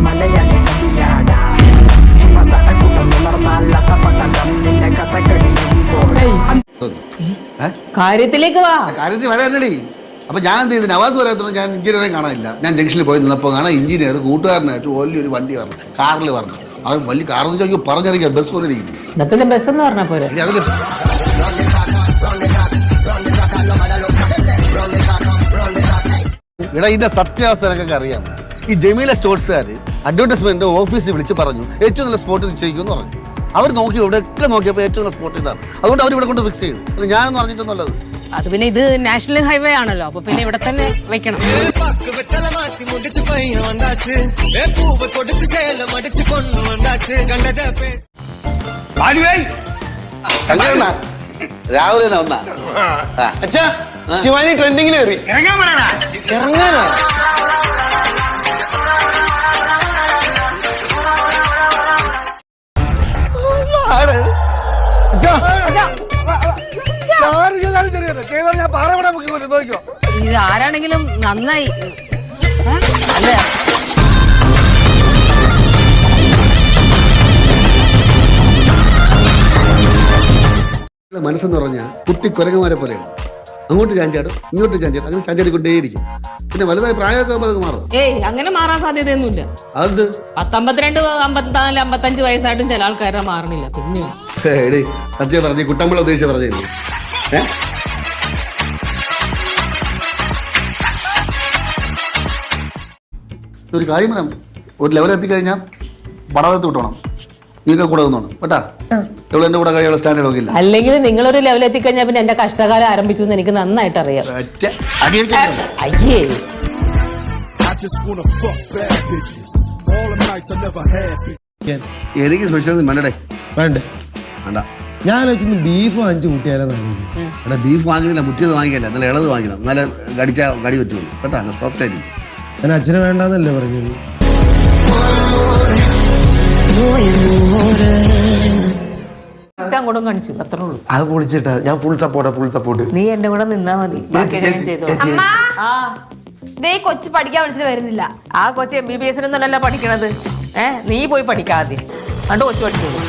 മലയാളി കവിയാടാ ചുമ്മാ സടകുട്ടം ഉണർന്നല്ല കപടം നിന്റെ കഥ കഴിയുമ്പോൾ കാര്യത്തിലേക്ക് വാ. കാര്യത്തിൽ വരാനടി. അപ്പൊ ഞാൻ എന്ത് ചെയ്തു? നവാസ് പറയാത്തോണ്ട് ഞാൻ എഞ്ചിനീയറെ കാണാനില്ല. ഞാൻ ജംഗ്ഷനിൽ പോയി നിന്നപ്പോൾ കാണാൻ എഞ്ചിനീയർ കൂട്ടുകാരനായിട്ട് വലിയൊരു വണ്ടി പറഞ്ഞു, കാറിൽ പറഞ്ഞു. അത് വലിയ കാറെന്ന് ചോദിക്കും പറഞ്ഞിരിക്കുക ബസ് പോലെ ഇരിക്കുന്നു. പിന്നെ ബസ് എന്ന് പറഞ്ഞ പോലെ ഇവിടെ ഇതിന്റെ സത്യാവസ്ഥ എനിക്കൊക്കെ അറിയാം. ഈ ജമീല സ്റ്റോഴ്സുകാര് അഡ്വർടൈസ്മെന്റ് ഓഫീസിൽ വിളിച്ച് പറഞ്ഞു ഏറ്റവും നല്ല സ്പോട്ട് നിശ്ചയിക്കുമെന്ന് പറഞ്ഞു. അവർ നോക്കി ഇവിടെയൊക്കെ നോക്കിയപ്പോൾ ഏറ്റവും നല്ല സ്പോട്ട് ഇതാണ്. അതുകൊണ്ട് അവർ ഇവിടെ കൊണ്ട് ഫിക്സ് ചെയ്തു. ഞാനൊന്നും അറിഞ്ഞിട്ടൊന്നുള്ളത്. അത് പിന്നെ ഇത് നാഷണൽ ഹൈവേ ആണല്ലോ, അപ്പൊ പിന്നെ ഇവിടെ തന്നെ വെക്കണം. രാവിലെ ഒന്നാ അച്ഛാ ശിവാനി ട്രെൻഡിങ്ങിന് കയറി. ഇറങ്ങാനാ? ഇത് ആരാണെങ്കിലും നന്നായി അല്ലേ? മനസ്സെന്ന് പറഞ്ഞാൽ കുട്ടി കുരങ്ങന്മാരെ പോലെയാണ്. അങ്ങോട്ട് ചാഞ്ചാടും ഇങ്ങോട്ട് ചാഞ്ചാടും, അങ്ങനെ ചാഞ്ചാടിക്കൊണ്ടേയിരിക്കും. പിന്നെ വലുതായി പ്രായമൊക്കെ ആകുമ്പോൾ അത് മാറും. അങ്ങനെ മാറാൻ സാധ്യതയൊന്നുമില്ല. അത് 52, 54, 55 വയസ്സായിട്ടും ചില ആൾക്കാരെ മാറണില്ല. പിന്നെ സത്യം പറഞ്ഞ കുട്ടമ്പള ഉദ്ദേശിച്ച പറഞ്ഞില്ലേ? ഒരു കാര്യം പറയാം, ഒരു ലെവൽ എത്തിക്കഴിഞ്ഞാൽ പടവലത്ത് വിട്ടോണം. നീക്ക കൂടെ നിന്നോണം കേട്ടാ. ഇവിടെ എന്റെ കൂടെ കഴിയുള്ള സ്റ്റാൻഡേർഡ് നോക്കില്ല. അല്ലെങ്കിൽ നിങ്ങളൊരു ലെവൽ എത്തിക്കഴിഞ്ഞാൽ പിന്നെ എന്റെ കഷ്ടകാലം ആരംഭിച്ചു എന്ന് എനിക്ക് നന്നായിട്ട് അറിയാം. അയ്യേ എനിക്ക് സ്പെഷ്യൽ വേണ്ടേ? വേണ്ട വേണ്ട. ഞാൻ വെച്ചിന്ന് ബീഫ് വാങ്ങിച്ച് കൂട്ടിയാലോ? എടാ ബീഫ് വാങ്ങില്ല, മുറ്റിയത് വാങ്ങിക്കല്ല, നല്ല ഇളത് വാങ്ങിക്കണം. നല്ല കടിച്ചാൽ കടി പറ്റുള്ളൂ കേട്ടാ, സോഫ്റ്റ് ആയിരിക്കും. ഞാൻ അച്ഛനെ വേണ്ടാന്നല്ലേ പറഞ്ഞത്. അങ്ങോട്ടും കാണിച്ചു, അത്രേ ഉള്ളൂ. അത് പൊളിച്ചിട്ടാ ഞാൻ ഫുൾ സപ്പോർട്ട്. നീ എന്റെ കൂടെ നിന്നാ മതി. കൊച്ചു പഠിക്കാൻ വിളിച്ചിട്ട് വരുന്നില്ല. ആ കൊച്ചു MBBS ഒന്നല്ല പഠിക്കണത്. നീ പോയി പഠിക്കാതെ കണ്ടു കൊച്ചു പഠിച്ചോളൂ.